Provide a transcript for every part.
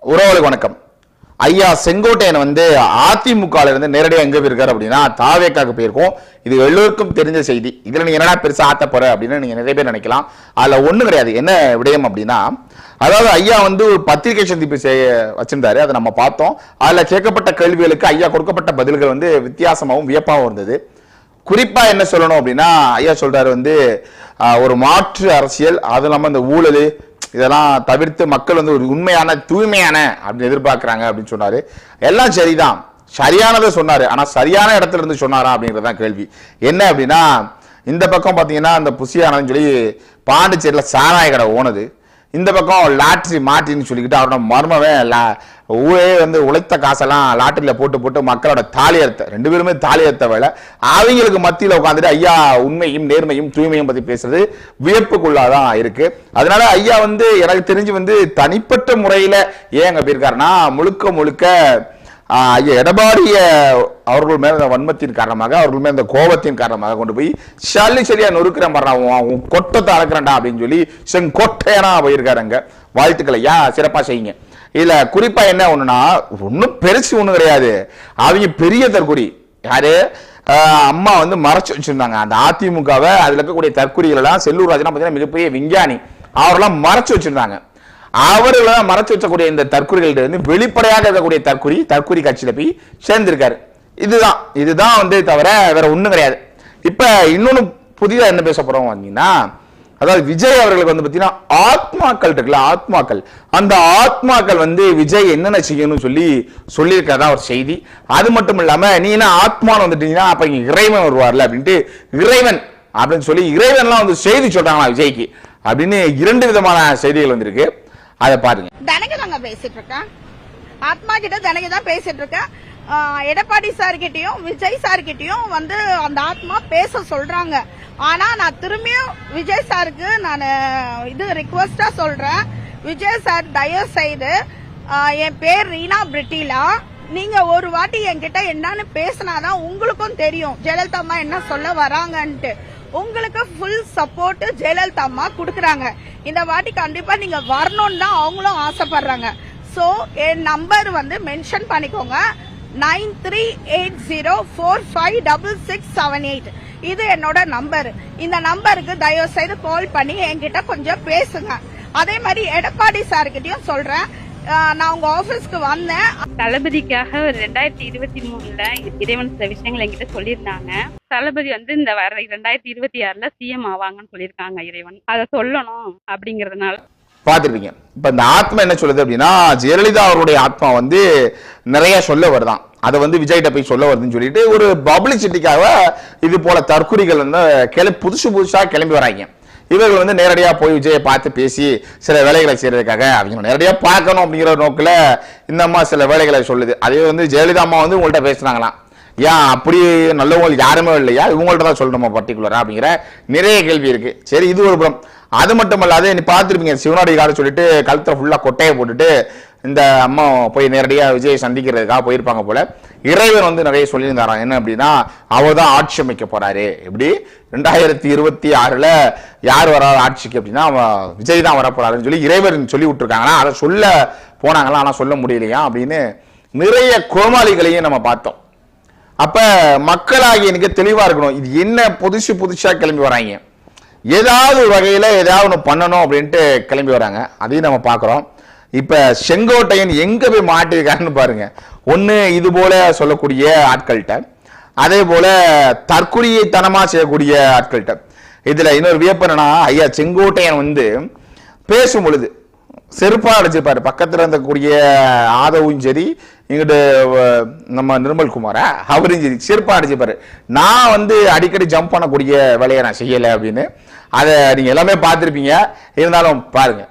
உறவுகளுக்கு வணக்கம். ஐயா செங்கோட்டையன் அதிமுகல இருந்து நேரடியாக எங்க போயிருக்காரு அப்படின்னா தாவேக்காக்கு போயிருக்கோம். இது எல்லோருக்கும் தெரிஞ்ச செய்தி. இதுல நீங்க என்னடா பெருசா ஆத்த போற அப்படின்னு நீங்க நிறைய பேர் நினைக்கலாம். அதுல ஒண்ணு கிடையாது. என்ன விடயம் அப்படின்னா, அதாவது ஐயா ஒரு பத்திரிகை சந்திப்பு வச்சிருந்தாரு. அதை நம்ம பார்த்தோம். அதுல கேட்கப்பட்ட கேள்விகளுக்கு ஐயா கொடுக்கப்பட்ட பதில்கள் வித்தியாசமாகவும் வியப்பாகவும் இருந்தது. குறிப்பா என்ன சொல்லணும் அப்படின்னா, ஐயா சொல்றாரு ஒரு மாற்று அரசியல், அது இல்லாம இந்த ஊழல் இதெல்லாம் தவிர்த்து மக்கள் ஒரு உண்மையான தூய்மையான அப்படின்னு எதிர்பார்க்கிறாங்க அப்படின்னு சொன்னாரு. எல்லாம் சரிதான், சரியானதை சொன்னாரு. ஆனா சரியான இடத்துல இருந்து சொன்னாரா அப்படிங்கறதான் கேள்வி. என்ன அப்படின்னா, இந்த பக்கம் பாத்தீங்கன்னா அந்த புசியானதுன்னு சொல்லி பாண்டிச்சேரியில சாராய கடை ஓனது, இந்த பக்கம் லாட்டரி மாட்டின்னு சொல்லிக்கிட்டு அவரோட மர்மவன் ஊரே உழைத்த காசெல்லாம் லாட்டரியில போட்டு போட்டு மக்களோட தாலி அறுத்த, ரெண்டு பேருமே தாலி அறுத்த வேலை. அவங்களுக்கு மத்தியில் உட்காந்துட்டு ஐயா உண்மையும் நேர்மையும் தூய்மையும் பத்தி பேசுறது வியப்புக்குள்ளாதான் இருக்கு. அதனால ஐயா எனக்கு தெரிஞ்சு தனிப்பட்ட முறையில ஏன் அங்க போயிருக்காருன்னா, முழுக்க முழுக்க ஐயா எடப்பாடிய அவர்கள் மேல வன்மத்தின் காரணமாக, அவர்கள் மேல இந்த கோபத்தின் காரணமாக கொண்டு போய் சரியா நொறுக்கிற மாதிரி கொட்டத்தை அளக்குறேன்டா அப்படின்னு சொல்லி செங்கோட்டையனா போயிருக்காருங்க. வாழ்த்துக்களை ஐயா, சிறப்பா செய்யுங்க. இதுல குறிப்பா என்ன ஒண்ணுன்னா, ஒன்னும் பெருசு ஒண்ணு கிடையாது. அவங்க பெரிய தற்குறி. யாரு? அம்மா மறைச்சு வச்சிருந்தாங்க அந்த அதிமுகவை. அதுல இருக்கக்கூடிய தற்குறிகள் எல்லாம் செல்லூர் ராஜனா பாத்தீங்கன்னா மிகப்பெரிய விஞ்ஞானி, அவரெல்லாம் மறைச்சு வச்சிருந்தாங்க. அவர்களெல்லாம் மறைச்சு வச்சக்கூடிய இந்த தற்குறிகள் வெளிப்படையாக இருக்கக்கூடிய தற்குறி கட்சியில போய் சேர்ந்திருக்காரு. இதுதான் தவிர வேற ஒண்ணும் கிடையாது. இப்ப இன்னொன்னு புதிதா என்ன பேச போறோம் அப்படின்னா, அதாவது விஜய் அவர்களுக்கு பாத்தீங்கன்னா ஆத்மாக்கள் இருக்குல்ல, ஆத்மாக்கள், அந்த ஆத்மாக்கள் விஜய் என்னென்ன செய்யணும்னு சொல்லியிருக்கிறதா ஒரு செய்தி. அது மட்டும் இல்லாம, நீ என்ன ஆத்மான்னு வந்துட்டீங்கன்னா அப்ப இங்க இறைவன் வருவார்ல அப்படின்ட்டு இறைவன் அப்படின்னு சொல்லி இறைவன்லாம் செய்தி சொல்றாங்களா விஜய்க்கு அப்படின்னு இரண்டு விதமான செய்திகள் வந்திருக்கு. அதை பாருங்க. தனக்கு நாங்க பேசிட்டு இருக்கேன், ஆத்மா கிட்ட தனக்கு தான் பேசிட்டு இருக்கேன். எடப்பாடி சார் கிட்டயும் விஜய் சார் கிட்டயும் அந்த ஆத்மா பேச சொல்றாங்க. ஆனா நான் திரும்பியும் விஜய் சாருக்கு நான் ரிக்வெஸ்டா சொல்றேன், விஜய் சார் தயவு செய்து, என் பேர் ரீனா பிரிட்டிலா, நீங்க ஒரு வாட்டி என்கிட்ட என்னன்னு பேசினாதான் உங்களுக்கும் தெரியும் ஜெயலலிதா அம்மா என்ன சொல்ல வராங்கன்ட்டு. உங்களுக்கு ஃபுல் சப்போர்ட் ஜெயலலிதா அம்மா கொடுக்கறாங்க. இந்த வாட்டி கண்டிப்பா நீங்க வரணும்னு தான் அவங்களும் ஆசைப்படுறாங்க. சோ என் நம்பர் மென்ஷன் பண்ணிக்கோங்க, 9380456678. இது என்னோட நம்பர். இந்த நம்பருக்கு தயவு செய்து கால் பண்ணி என்கிட்ட கொஞ்சம் பேசுங்க. அதே மாதிரி எடப்பாடி சார் கிட்டயும் சொல்றேன், நான் உங்க ஆபீஸ்க்கு வந்தேன். தளபதிக்காக 2023 இறைவன் சில விஷயங்கள் என்கிட்ட சொல்லியிருந்தாங்க. தளபதி இந்த வர 2026 சிஎம் ஆவாங்கன்னு சொல்லியிருக்காங்க. இறைவன் அதை சொல்லணும் அப்படிங்கறதுனால பாத்துருப்பீங்க. இப்ப இந்த ஆத்மா என்ன சொல்லுது அப்படின்னா, ஜெயலலிதா அவருடைய ஆத்மா நிறைய சொல்ல வருதான். அதை விஜய்கிட்ட போய் சொல்ல வருதுன்னு சொல்லிட்டு ஒரு பப்ளிசிட்டிக்காக இது போல தற்குறிகள் புதுசா கிளம்பி வராங்க. இவர்கள் நேரடியா போய் விஜயை பார்த்து பேசி சில வேலைகளை செய்யறதுக்காக, அவங்க நேரடியா பார்க்கணும் அப்படிங்கிற நோக்கில இந்த அம்மா சில வேலைகளை சொல்லுது. அதே ஜெயலலிதா அம்மா உங்கள்கிட்ட பேசுனாங்களாம். ஏன் அப்படி நல்லவங்க யாருமே இல்லையா, இவங்கள்ட்ட தான் சொல்லணுமா பர்டிகுலரா அப்படிங்கிற நிறைய கேள்வி இருக்கு. சரி, இது ஒரு புறம். அது மட்டும் இல்லாத நீ பார்த்துருப்பீங்க, சிவனாடி கார சொல்லிட்டு கழுத்துல ஃபுல்லா கொட்டையை போட்டுட்டு இந்த அம்மா போய் நேரடியா விஜய் சந்திக்கிறதுக்காக போயிருப்பாங்க போல. இறைவன் நிறைய சொல்லியிருந்தாராம். என்ன அப்படின்னா, அவர் தான் ஆட்சி அமைக்க போறாரு. எப்படி 2026 யார் வர ஆட்சிக்கு அப்படின்னா விஜய் தான் வர போறாருன்னு சொல்லி இறைவன் சொல்லி விட்டுருக்காங்கன்னா, அதை சொல்ல போனாங்களா, ஆனா சொல்ல முடியலையா அப்படின்னு நிறைய கோமாளிகளையும் நம்ம பார்த்தோம். அப்ப மக்களாகி எனக்கு தெளிவா இருக்கணும், இது என்ன புதுசா கிளம்பி வராங்க, ஏதாவது ஒரு வகையில ஏதாவது ஒன்று பண்ணணும் அப்படின்ட்டு கிளம்பி வராங்க. அதையும் நம்ம பார்க்குறோம். இப்ப செங்கோட்டையன் எங்க போய் மாட்டிருக்காருன்னு பாருங்க. ஒண்ணு இது போல சொல்லக்கூடிய ஆட்கள்கிட்ட, அதே போல தற்குறியைத்தனமா செய்யக்கூடிய ஆட்கள்கிட்ட. இதுல இன்னொரு வியப்பு என்னன்னா, ஐயா செங்கோட்டையன் பேசும் பொழுது செருப்பா அடிச்சிருப்பாரு. பக்கத்துல இருந்தக்கூடிய ஆதவும் சரி, இங்கிட்டு நம்ம நிர்மல்குமாரா அவரும் சரி செருப்பா அடிச்சிருப்பாரு. நான் அடிக்கடி ஜம்ப் பண்ணக்கூடிய வேலையை நான் செய்யலை அப்படின்னு. அதை நீங்க எல்லாமே பார்த்திருப்பீங்க. இருந்தாலும் பாருங்க.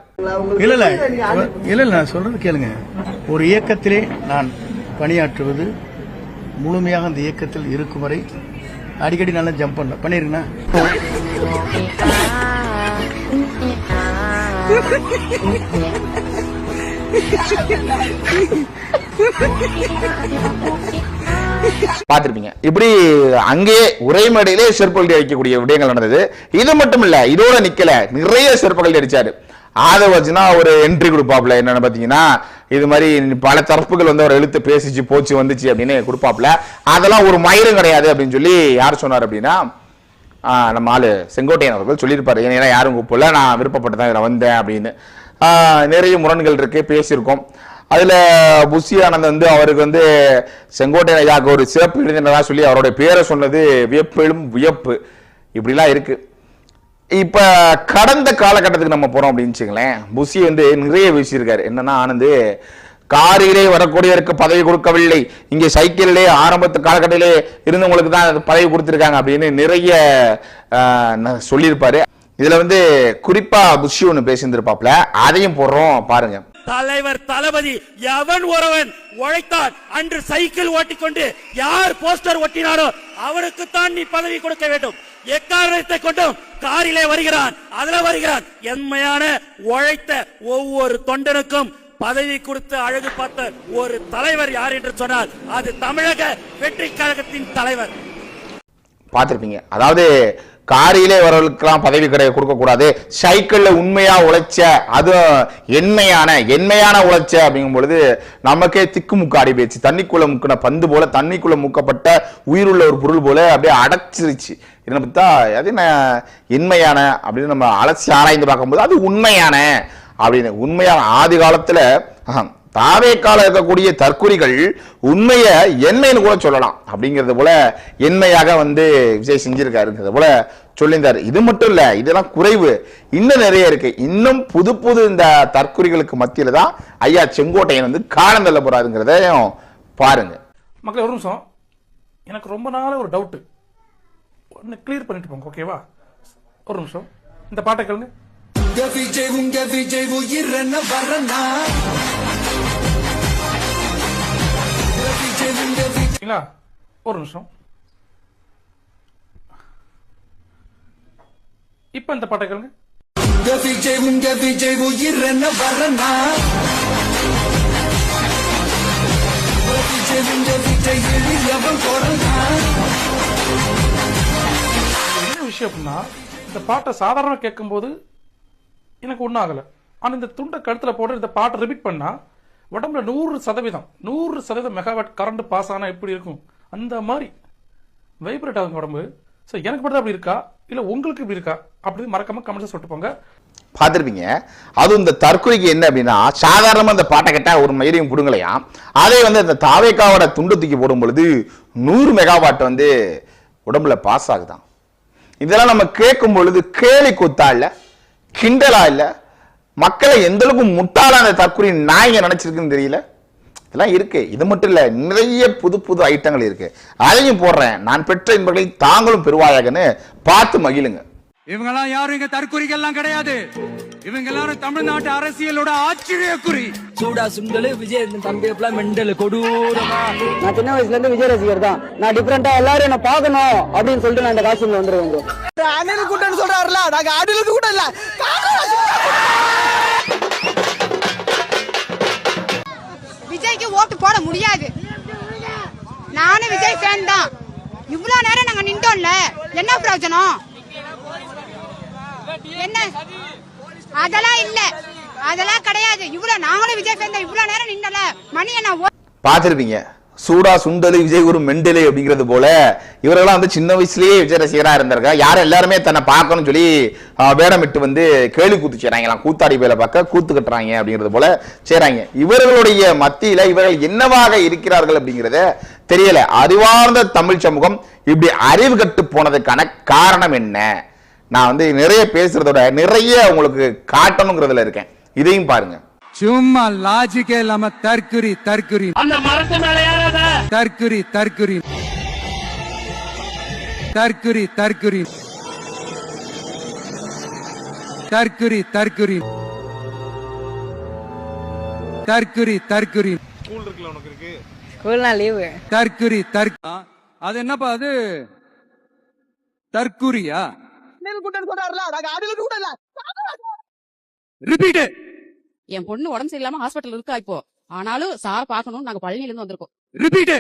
இல்ல நான் சொல்றது கேளுங்க. ஒரு இயக்கத்திலே நான் பணியாற்றுவது, முழுமையாக அந்த இயக்கத்தில் இருக்கும் வரை அடிக்கடி நல்லா ஜம்ப் பண்ணிருக்கேன்னா பார்த்திருப்பீங்க. இப்படி அங்கே உரைமடையிலே செருப்புகள் அடிக்கக்கூடிய விடயங்கள் நடந்தது. இது மட்டும் இல்ல, இதோட நிக்கல, நிறைய செருப்புகள் அடிச்சாரு. அதை வச்சுன்னா ஒரு என்ட்ரி கொடுப்பாப்ல. என்னன்னு பாத்தீங்கன்னா, இது மாதிரி பல தரப்புகள் வந்து அவர் எழுத்து பேசிச்சு போச்சு வந்துச்சு அப்படின்னு கொடுப்பாப்ல. அதெல்லாம் ஒரு மயிரும் கிடையாது அப்படின்னு சொல்லி யார் சொன்னார் அப்படின்னா நம்ம ஆளு செங்கோட்டையன் அவர்கள் சொல்லியிருப்பாரு. ஏன்னா யாரும் கூப்பிடல, நான் விருப்பப்பட்டு தான் இதில் வந்தேன் அப்படின்னு. நிறைய முரண்கள் இருக்கு, பேசியிருக்கோம். அதுல புஷி ஆனந்த் வந்து அவருக்கு வந்து செங்கோட்டையன் ஐயாவுக்கு ஒரு சிறப்பு விருந்தினரா சொல்லி அவருடைய பேரை சொன்னது வியப்பெழும் வியப்பு இப்படிலாம் இருக்கு. இப்ப கடந்த காலகட்டத்துக்கு நம்ம போறோம் அப்படின்னு வச்சுங்களேன். புஷி வந்து நிறைய பேசியிருக்காரு. என்னன்னா, ஆனந்து காரிலே வரக்கூடியவருக்கு பதவி கொடுக்கவில்லை, இங்கே சைக்கிளிலே ஆரம்பத்து காலகட்டத்திலே இருந்தவங்களுக்கு தான் பதவி கொடுத்திருக்காங்க அப்படின்னு நிறைய சொல்லியிருப்பாரு. இதுல வந்து குறிப்பா புஷி ஒண்ணு பேசியிருந்திருப்பாப்ல, அதையும் போடுறோம் பாருங்க. தலைவர் தளபதி எவன் ஒருவன் உழைத்தான் அன்று சைக்கிள் ஓட்டிக்கொண்டு யார் போஸ்டர் ஒட்டினாரோ அவருக்குத்தான் நீ பதவி கொடுக்க வேண்டும். எக்காரணத்தை கொண்டும் காரிலே வருகிறான், அதுல வருகிறான். என்மையான உழைத்த ஒவ்வொரு தொண்டனுக்கும் பதவி கொடுத்து அழகு பார்த்த ஒரு தலைவர் யார் என்று சொன்னால் அது தமிழக வெற்றி கழகத்தின் தலைவர். பார்த்திருப்பீங்க. அதாவது காரிலே வரவர்களுக்கெல்லாம் பதவி கொடுக்க கூடாது, சைக்கிள்ல உண்மையா உழைச்ச, அது எண்மையான உழைச்ச அப்படிங்கும் பொழுது நமக்கே திக்குமுக்கு ஆடி போயிடுச்சு. தண்ணிக்குள்ள முக்கின பந்து போல, தண்ணிக்குள்ள முக்கப்பட்ட உயிருள்ள ஒரு பொருள் போல அப்படியே அடைச்சிருச்சு. என்ன பார்த்தா அது என்ன எண்மையான அப்படின்னு நம்ம அலசி ஆராய்ந்து பார்க்கும்போது அது உண்மையான அப்படின்னு. உண்மையான ஆதி காலத்துல தாவேக்கால இருக்கக்கூடிய தற்குறிகள் உண்மையை எண்மைன்னு கூட சொல்லலாம் அப்படிங்கிறது போல எண்மையாக வந்து விஜய் செஞ்சிருக்காருங்கிறது போல சொல்லியிருந்தாரு. இது மட்டும் இல்ல, இதெல்லாம் குறைவு, இன்னும் நிறைய இருக்கு. இன்னும் புது புது இந்த தற்குறிகளுக்கு மத்தியில தான் ஐயா செங்கோட்டையன் வந்து காலம் தள்ள போறாருங்கிறதையும் பாருங்க. மக்களே ஒரு நிமிஷம், எனக்கு ரொம்ப நாள் ஒரு டவுட், ஒன்னு கிளியர் பண்ணிட்டு போங்க, ஓகேவா? ஒரு நிமிஷம், இந்த பாட்டை கேளுங்க. ஒரு நிமிஷம், இப்ப இந்த பாட்டை கேளுங்க. என்ன விஷயம் அப்படின்னா, இந்த பாட்டை சாதாரண கேட்கும் போது எனக்கு ஒன்றும் ஆகலை. ஆனால் இந்த துண்டை கழுத்துல போட்டு இந்த பாட்டை ரிப்பீட் பண்ணா உடம்புல 100% மெகாவாட் கரண்ட் பாஸ் ஆனா எப்படி இருக்கும் அந்த மாதிரி வைப்ரேட் ஆகும் உடம்பு. ஸோ எனக்கு மட்டும் அப்படி இருக்கா இல்லை உங்களுக்கு இப்படி இருக்கா அப்படின்னு மறக்காம கமெண்ட்ஸ் சொல்லிட்டு போங்க. பார்த்துருப்பீங்க. அதுவும் இந்த தற்கொலைக்கு என்ன அப்படின்னா, சாதாரணமாக இந்த பாட்டை கேட்டால் ஒரு மயிரையும் பிடுங்கலையா, அதே வந்து இந்த தாவேக்காவோட துண்டு தூக்கி போடும் பொழுது 100 மெகாவாட் வந்து உடம்புல பாஸ் ஆகுதான். இதெல்லாம் நம்ம கேட்கும் பொழுது கேலி கூத்தா இல்லை, கிண்டலா இல்லை, மக்களை எந்த அளவுக்கு முட்டாள அந்த தற்கொலை நாய்ங்க நினைச்சிருக்குன்னு தெரியல. இதெல்லாம் இருக்கு. இது மட்டும் இல்ல, நிறைய புது புது ஐட்டங்கள் இருக்கு. அதையும் போடுறேன். நான் பெற்ற இன்பங்களை தாங்களும் பெறுவாயாகன்னு பார்த்து மகிழுங்க. இவங்கெல்லாம் யாரும் இங்க தற்குறிகள்லாம் கிடையாது. இவங்க எல்லாரும் தமிழ்நாட்டு அரசியலோட ஆச்சரியக்குறி. சூடா சுண்டலு விஜய் தம்பி மெண்டல் கொடூரமா. நான் சின்ன வயசுல இருந்து விஜய் ரசிகர் தான். நான் டிஃபரெண்டா எல்லாரும் என்ன பாக்கணும் அப்படின்னு சொல்லிட்டு நான் இந்த காஸ்டியூம்ல வந்துருவேன். அணில் கூட்டம்னு சொல்றாருல, நாங்க அணிலுக்கு கூட இல்ல. விஜய்க்கு ஓட்டு போட முடியாது. நானும் விஜய் ஃபேன் தான். இவ்வளவு நேரம் நாங்க நின்றோம்ல, என்ன பிரயோஜனம்? என்ன அதெல்லாம் இல்ல, அதெல்லாம் கிடையாது. இவ்வளவு நாங்களும் விஜய் ஃபேன் தான். இவ்வளவு நேரம் நின்றல மணி என்ன பார்த்திருப்பீங்க. சூடா சுண்டலு விஜய் ஒரு மெண்டலு அப்படிங்கிறது போல இவரெல்லாம் வந்து சின்ன வயசுலயே விஜய் ரசிகரா இருந்தாருக்கா. யாரும் எல்லாருமே தன்னை பார்க்கணும்னு சொல்லி வேடமிட்டு வந்து கேள்வி கூத்து செய்றாங்களாம். கூத்தாடி வேலை பார்க்க கூத்து கட்டுறாங்க அப்படிங்கிறது போல செய்றாங்க. இவர்களுடைய மத்தியில இவர்கள் என்னவாக இருக்கிறார்கள் அப்படிங்கிறத தெரியல. அறிவார்ந்த தமிழ் சமூகம் இப்படி அறிவு கட்டு போனதுக்கான காரணம் என்ன? நான் வந்து நிறைய பேசுறதோட நிறைய உங்களுக்கு காட்டணுங்கிறதுல இருக்கேன். இதையும் பாருங்க. சும்மா லாஜிக்கே இல்லாம தற்குறி தற்குறி. அந்த மரத்து மேல ஏறாத. தற்குறி தற்குறி தற்குறி தற்குறி தற்குறி தற்குறி தற்குறி தற்குறி. ஸ்கூல் இருக்குல்ல உனக்கு இருக்கு? ஸ்கூல்லாம் லீவு. தற்குறி தற்கு. அது என்னப்பா அது? தற்குறியா? அணில் கூட்டம்னு சொல்றாருல, நாங்க அணிலுக்கு கூட இல்ல. ரிப்பீட். என் பொண்ணு உடம்பு சரியில்லாம ஹாஸ்பிட்டல் இருக்கா இப்போ. ஆனாலும் சார் பாக்கணும், நாங்க பழனில இருந்து வந்திருக்கோம். ரிப்பீட்.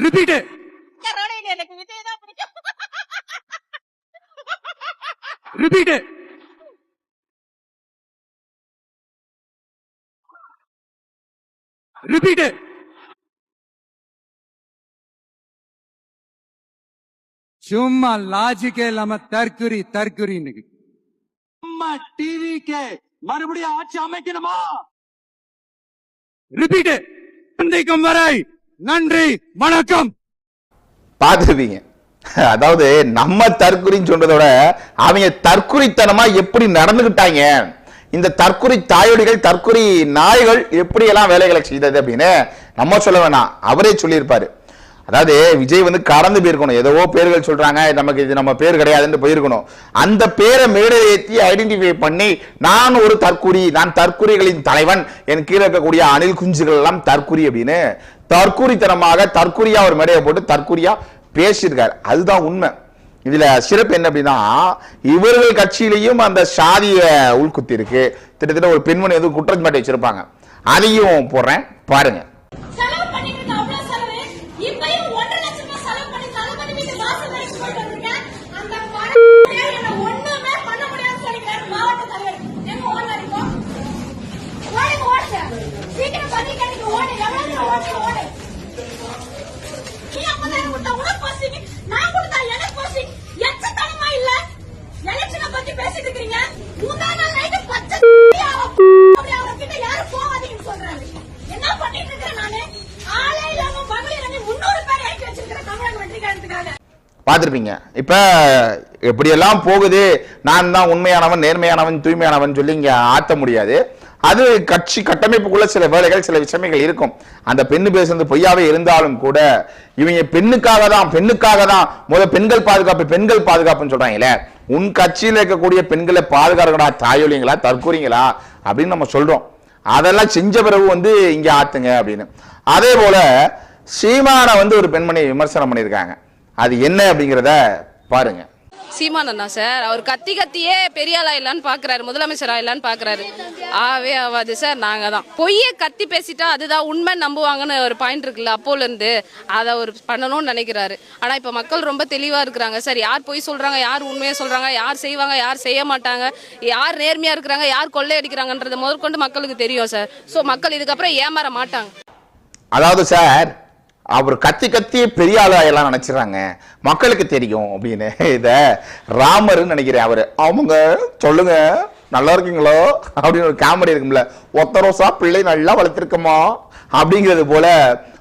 ரிப்பீட். எனக்கு விஜய் தான் பிடிக்கும். ரிப்பீட். ரிப்பீட். சும்மா லாஜிக்கே இல்லாம தற்குறி தற்குறின்னு சும்மா டிவிக்கே மறுபடியும் ஆட்சி அமைக்கணுமா? ரிப்பீட். சந்திக்கும் வரை நன்றி வணக்கம். பார்த்துருப்பீங்க. அதாவது நம்ம தற்குறின்னு சொல்றதோட அவங்க தற்குறித்தனமா எப்படி நடந்துகிட்டாங்க, இந்த தற்குறி தாயொடிகள் தற்குறி நாய்கள் எப்படி எல்லாம் வேலைகளை செய்தது அப்படின்னு நம்ம சொல்ல வேணாம், அவரே சொல்லியிருப்பாரு. அதாவது விஜய் வந்து கடந்து போயிருக்கணும், ஏதோ பேர்கள் சொல்றாங்க நமக்கு இது நம்ம பேர் கிடையாதுன்னு போயிருக்கணும். அந்த பேரை மேடை ஏற்றி ஐடென்டிஃபை பண்ணி நான் ஒரு தற்குறி, நான் தற்குறிகளின் தலைவன், என் கீழே இருக்கக்கூடிய அணில் குஞ்சுகள் எல்லாம் தற்குறி அப்படின்னு தற்குறித்தனமாக தற்குறியா ஒரு மேடையை போட்டு தற்குறியா பேசியிருக்காரு. அதுதான் உண்மை. இதுல சிறப்பு என்ன அப்படின்னா, இவர்கள் கட்சியிலையும் அந்த சாதிய உள்குத்தி இருக்கு. கிட்டத்தட்ட ஒரு பெண்மணி எதுவும் குற்றச்சாட்டு வச்சிருப்பாங்க, அதையும் போடுறேன் பாருங்க. பார்த்திருப்பீங்க. இப்ப எப்படியெல்லாம் போகுது, நான் தான் உண்மையானவன் நேர்மையானவன் தூய்மையானவன் சொல்லி இங்க ஆட்ட முடியாது. அது கட்சி கட்டமைப்புக்குள்ள சில வேலைகள் சில விஷயங்கள் இருக்கும். அந்த பெண்ணு பேசுறது பொய்யாவே இருந்தாலும் கூட இவங்க பெண்ணுக்காக தான் முதல் பெண்கள் பாதுகாப்புன்னு சொல்றாங்களே, உன் கட்சியில இருக்கக்கூடிய பெண்களை பாதுகாக்கிறா தாயொலிங்களா தற்கொலைங்களா அப்படின்னு நம்ம சொல்றோம். அதெல்லாம் செஞ்ச பிறகு வந்து இங்க ஆத்துங்க அப்படின்னு. அதே போல சீமான வந்து ஒரு பெண்மணி விமர்சனம் பண்ணியிருக்காங்க. அது என்ன அப்படிங்கிறத பாருங்க. சீமான் அண்ணா சார், அவர் கத்தியே பெரிய ஆளாயிலான்னு பாக்குறாரு, முதலமைச்சர் ஆயிலான்னு பாக்குறாரு. ஆவே ஆவாது சார். நாங்க தான் பொய்யே கத்தி பேசிட்டா அதுதான் உண்மை நம்புவாங்கன்னு ஒரு பாயிண்ட் இருக்குல்ல, அப்போல இருந்து அதை அவர் பண்ணணும்னு நினைக்கிறாரு. ஆனா இப்ப மக்கள் ரொம்ப தெளிவா இருக்கிறாங்க சார். யார் பொய் சொல்றாங்க, யார் உண்மையா சொல்றாங்க, யார் செய்வாங்க, யார் செய்ய மாட்டாங்க, யார் நேர்மையா இருக்கிறாங்க, யார் கொள்ளை அடிக்கிறாங்கன்றத முதற்கொண்டு மக்களுக்கு தெரியும் சார். சோ மக்கள் இதுக்கப்புறம் ஏமாற மாட்டாங்க. அதாவது சார், அவர் கத்தி பெரிய ஆளா எல்லாம் நினைச்சிடறாங்க, மக்களுக்கு தெரியும் அப்படின்னு. இத ராமர்னு நினைக்கிறேன் அவரு. அவங்க சொல்லுங்க நல்லா இருக்கீங்களோ அப்படின்னு ஒரு காமெடி இருக்கும்ல, ஒத்த ரோசா பிள்ளை நல்லா வளர்த்திருக்கமா அப்படிங்கிறது போல.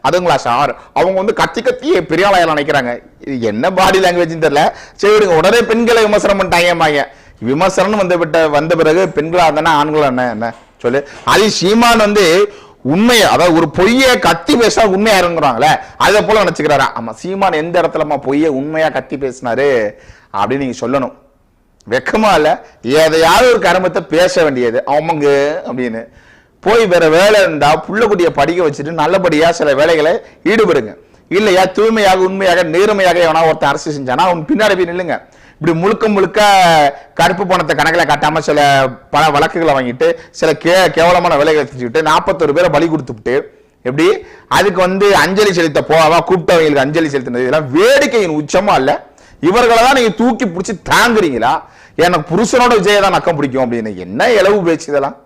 அதுங்களா சார், அவங்க வந்து கத்தி பெரிய ஆளா எல்லாம் நினைக்கிறாங்க. இது என்ன பாடி லாங்குவேஜ் தெரியல. சரி விடுங்க, உடனே பெண்களை விமர்சனம் பண்ணிட்டாங்க. விமர்சனம் வந்த பிறகு பெண்களா இருந்தா ஆண்களா என்ன சொல்லு. அது சீமான் வந்து உண்மையை, அதாவது ஒரு பொய்யை கத்தி பேச உண்மையா இறங்குறாங்களே, அதை போல நினைச்சுக்கிறாரா. ஆமா, சீமான் எந்த இடத்துலமா பொய்யை உண்மையா கத்தி பேசினாரு அப்படின்னு நீங்க சொல்லணும். வெக்கமா இல்ல? எதையாவது ஒரு கருமத்தை பேச வேண்டியது அவங்க அப்படின்னு போய் வேற வேலை இருந்தா புள்ளக்குட்டியை படிக்க வச்சுட்டு நல்லபடியா சில வேலைகளை ஈடுபடுங்க. இல்லையா தூய்மையாக உண்மையாக நேர்மையாக எவனா ஒருத்தர் அரசு செஞ்சானா அவன் பின்னாடி போய் நில்லுங்க. இப்படி முழுக்க கருப்பு பணத்தை கணக்கில் காட்டாம சில பல வழக்குகளை வாங்கிட்டு சில கேவலமான வேலைகளை செஞ்சுக்கிட்டு 41 பேரை பலி கொடுத்துட்டு எப்படி அதுக்கு வந்து அஞ்சலி செலுத்த போவா கூப்பிட்டவங்களுக்கு அஞ்சலி செலுத்தினது இதெல்லாம் வேடிக்கையின் உச்சமா இல்ல? இவர்களை தான் நீங்க தூக்கி பிடிச்சி தாங்குறீங்களா? எனக்கு புருஷனோட விஜயை தான் நக்கம் பிடிக்கும் அப்படின்னு என்ன இளவு பேச்சு இதெல்லாம்?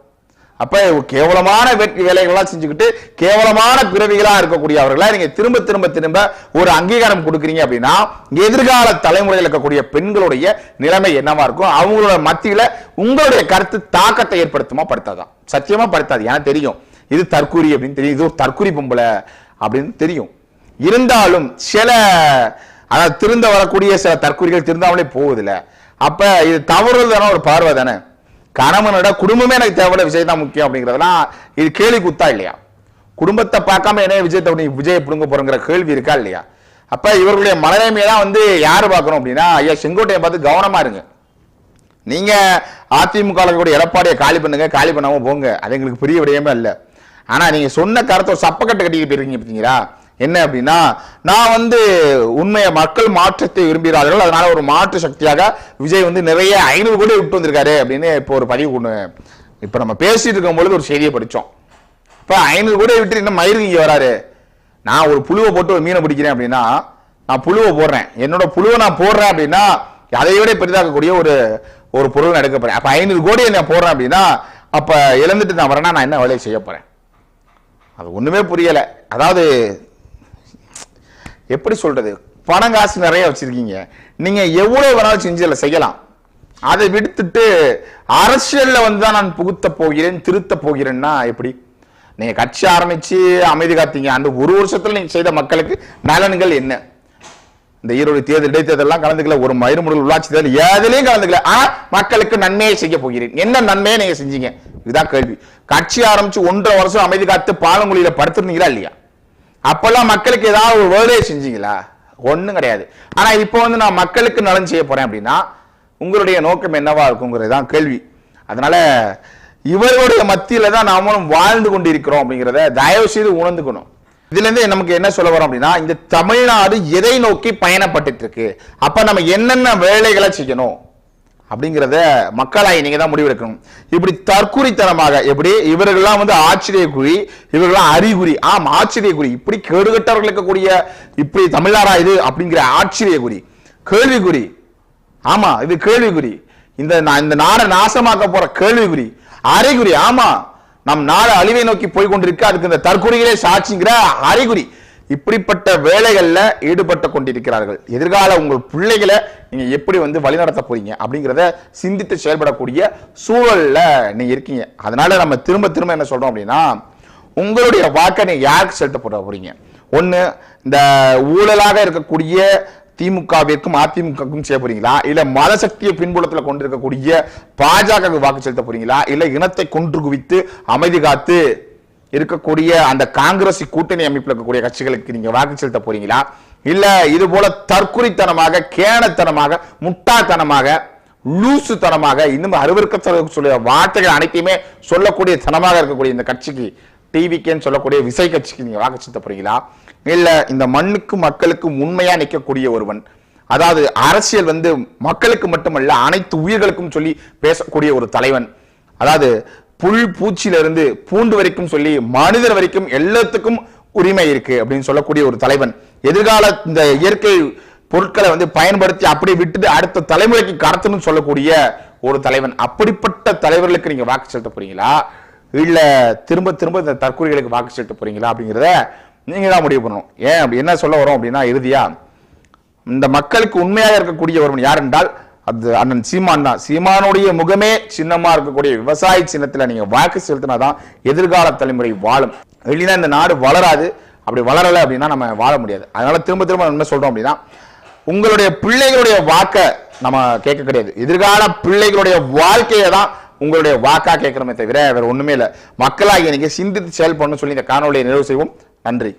அப்ப கேவலமான வேலைகள்லாம் செஞ்சுக்கிட்டு கேவலமான பிறவிகளா இருக்கக்கூடிய அவர்களை நீங்க திரும்ப ஒரு அங்கீகாரம் கொடுக்குறீங்க அப்படின்னா எதிர்கால தலைமுறையில் இருக்கக்கூடிய பெண்களுடைய நிலைமை என்னவா இருக்கும்? அவங்களோட மத்தியில உங்களுடைய கருத்து தாக்கத்தை ஏற்படுத்துமா படுத்தாதான்? சத்தியமா படுத்தாது. ஏன்னா தெரியும் இது தற்கூரி அப்படின்னு தெரியும், இது ஒரு தற்கூரி பொம்பளை அப்படின்னு தெரியும். இருந்தாலும் சில அதாவது திருந்த வரக்கூடிய சில தற்கூரிகள் திருந்தாமலே போகுதுல. அப்ப இது தவறுதான ஒரு பார்வை தானே. கணவனோட குடும்பமே எனக்கு தேவையான விஜய் தான் முக்கியம் அப்படிங்கிறதுலாம் இது கேள்வி குத்தா இல்லையா? குடும்பத்தை பார்க்காம என்ன விஜயை பிடுங்க போறங்கிற கேள்வி இருக்கா இல்லையா? அப்ப இவர்களுடைய மனநிலைமையை தான் வந்து யாரு பார்க்கணும் அப்படின்னா, ஐயா செங்கோட்டையை பார்த்து கவனமா இருங்க. நீங்க அதிமுக கூட எடப்பாடியை காலி பண்ணுங்க, காலி பண்ணாம போங்க, அது எங்களுக்கு பெரிய விடயமே இல்லை. ஆனா நீங்க சொன்ன கருத்தை ஒரு சப்பக்கட்டை கட்டிட்டு போயிருக்கீங்க பார்த்தீங்களா? என்ன அப்படின்னா, நான் வந்து உண்மையை மக்கள் மாற்றத்தை விரும்புகிறார்கள், அதனால ஒரு மாற்று சக்தியாக விஜய் வந்து நிறைய 500 கோடி விட்டு வந்திருக்காரு அப்படின்னு இப்போ ஒரு பதிவு கொண்டு இப்ப நம்ம பேசிட்டு இருக்கும் பொழுது ஒரு செய்தியை படிச்சோம். இப்ப 500 கோடி விட்டு இன்னும் மயிறு இங்க வராரு. நான் ஒரு புழுவை போட்டு ஒரு மீனை பிடிக்கிறேன் அப்படின்னா, நான் புழுவை போடுறேன், என்னோட புழுவை நான் போடுறேன் அப்படின்னா அதை விட பெரிதாக்கக்கூடிய ஒரு பொருள் நான் எடுக்க போறேன். அப்ப 500 கோடியை நான் போடுறேன் அப்படின்னா அப்ப இழந்துட்டு நான் வரேன்னா நான் என்ன வேலையை செய்ய போறேன்? அது ஒண்ணுமே புரியல. அதாவது எப்படி சொல்றது, பணம் காசு நிறைய வச்சிருக்கீங்க, நீங்க எவ்வளவு வேணாலும் செஞ்சு செய்யலாம். அதை விடுத்துட்டு அரசியல்ல தான் நான் புகுத்த போகிறேன், திருத்த போகிறேன்னா எப்படி? நீங்க கட்சி ஆரம்பிச்சு அமைதி காத்தீங்க, அந்த ஒரு வருஷத்துல நீங்க செய்த மக்களுக்கு நலன்கள் என்ன? இந்த ஈரோடு தேர்தல், இடைத்தேர்தலாம் கலந்துக்கல, ஒரு மயிர்முடல் உள்ளாட்சி தேர்தல் எதுலையும் கலந்துக்கல. ஆனா மக்களுக்கு நன்மையை செய்ய போகிறேன். என்ன நன்மையை நீங்க செஞ்சீங்க? இதுதான் கேள்வி. கட்சி ஆரம்பிச்சு 1.5 வருஷம் அமைதி காத்து பாலங்குழியில படுத்திருந்தீங்களா இல்லையா? அப்பெல்லாம் மக்களுக்கு ஏதாவது ஒரு வேலையை செஞ்சீங்களா? ஒண்ணும் கிடையாது. ஆனா இப்போ நான் மக்களுக்கு நலன் செய்ய போறேன் அப்படின்னா உங்களுடைய நோக்கம் என்னவா இருக்குங்கிறதுதான் கேள்வி. அதனால இவர்களுடைய மத்தியில தான் நாமளும் வாழ்ந்து கொண்டிருக்கிறோம் அப்படிங்கிறத தயவு செய்து உணர்ந்துக்கணும். இதுல இருந்து நமக்கு என்ன சொல்ல வரோம் அப்படின்னா, இந்த தமிழ்நாடு எதை நோக்கி பயணப்பட்டு இருக்கு, அப்ப நம்ம என்னென்ன வேலைகளை செய்யணும் அப்படிங்கிறத மக்களாய் நீங்க தான் முடிவெடுக்கணும். இப்படி தற்குறித்தனமாக எப்படி இவர்கள்லாம் ஆச்சரியக்குறி, இவர்கள்லாம் அறிகுறி, ஆச்சரியக்குறி, இப்படி கேடுகட்டவர்களுக்கு கூடிய இப்படி தமிழ்நாடா இது அப்படிங்கிற ஆச்சரியக்குறி, கேள்விக்குறி. ஆமா, இது கேள்விக்குறி. இந்த நாடை நாசமாக்க போற கேள்விக்குறி, அறிகுறி. ஆமா, நம் நாடு அழிவை நோக்கி போய் கொண்டிருக்க, அதுக்கு இந்த தற்கொலைகளே சாட்சிங்கிற அறிகுறி. இப்படிப்பட்ட வேலைகள்ல ஈடுபட்டு கொண்டிருக்கிறார்கள். எதிர்கால உங்கள் பிள்ளைகளை நீங்க எப்படி வழிநடத்த போறீங்க அப்படிங்கிறத சிந்தித்து செயல்படக்கூடிய சூழல்ல நீங்க இருக்கீங்க. அதனால நம்ம திரும்ப திரும்ப என்ன சொல்றோம் அப்படின்னா, உங்களுடைய வாக்கை நீங்க யாருக்கு செலுத்த போறீங்க? ஒண்ணு இந்த ஊழலாக இருக்கக்கூடிய திமுகவிற்கும் அதிமுகவுக்கும் செய்ய போறீங்களா, இல்ல மத சக்தியை பின்புலத்தில் கொண்டிருக்கக்கூடிய பாஜக வாக்கு செலுத்த போறீங்களா, இல்ல இனத்தை கொன்று குவித்து அமைதி காத்து இருக்கக்கூடிய அந்த காங்கிரஸ் கூட்டணி அமைப்பில் இருக்கக்கூடிய கட்சிகளுக்கு நீங்க வாக்கு செலுத்த போறீங்களா, இல்ல இது போல தற்குறித்தனமாக, கேணத்தனமாக, முட்டாள்தனமாக, லூசுத்தனமாக, இன்னும் அருவருக்க சொல்ல வார்த்தைகள் அனைத்தையுமே சொல்லக்கூடிய தனமாக இருக்கக்கூடிய இந்த கட்சிக்கு, டிவிக்கேன்னு சொல்லக்கூடிய விசை கட்சிக்கு நீங்க வாக்கு செலுத்த போறீங்களா, இல்ல இந்த மண்ணுக்கு மக்களுக்கு உண்மையா நிற்கக்கூடிய ஒருவன், அதாவது அரசியல் மக்களுக்கு மட்டுமல்ல அனைத்து உயிர்களுக்கும் சொல்லி பேசக்கூடிய ஒரு தலைவன், அதாவது புல் பூச்சியில இருந்து பூண்டு வரைக்கும் சொல்லி மனிதர் வரைக்கும் எல்லாத்துக்கும் உரிமை இருக்கு அப்படின்னு சொல்லக்கூடிய ஒரு தலைவன், எதிர்கால இந்த இயற்கை பொருட்களை பயன்படுத்தி அப்படியே விட்டுட்டு அடுத்த தலைமுறைக்கு கடத்தணும்னு சொல்லக்கூடிய ஒரு தலைவன், அப்படிப்பட்ட தலைவர்களுக்கு நீங்க வாக்கு செலுத்த போறீங்களா, இல்ல திரும்ப திரும்ப இந்த தற்கொலைகளுக்கு வாக்கு செலுத்த போறீங்களா அப்படிங்கிறத நீங்க தான் முடிவு பண்ணணும். ஏன் அப்படி என்ன சொல்ல வரோம் அப்படின்னா, இறுதியா இந்த மக்களுக்கு உண்மையாக இருக்கக்கூடிய ஒருவன் யார் என்றால் அது அண்ணன் சீமான் தான். சீமானுடைய முகமே சின்னமா இருக்கக்கூடிய விவசாய சின்னத்துல நீங்க வாக்கு செலுத்தினாதான் எதிர்கால தலைமுறை வாழும். இல்லைன்னா இந்த நாடு வளராது. அப்படி வளரல அப்படின்னா நம்ம வாழ முடியாது. அதனால திரும்ப திரும்ப என்ன சொல்றோம் அப்படின்னா, உங்களுடைய பிள்ளைகளுடைய வாக்க நம்ம கேட்க கிடையாது, எதிர்கால பிள்ளைகளுடைய வாழ்க்கையை தான் உங்களுடைய வாக்கா கேட்கிறோமே தவிர வேற ஒண்ணுமே இல்லை. மக்களாகிய நீங்க சிந்தித்து செயல்படணும்னு சொல்லி இந்த காணொலியை நிறைவு செய்வோம். நன்றி.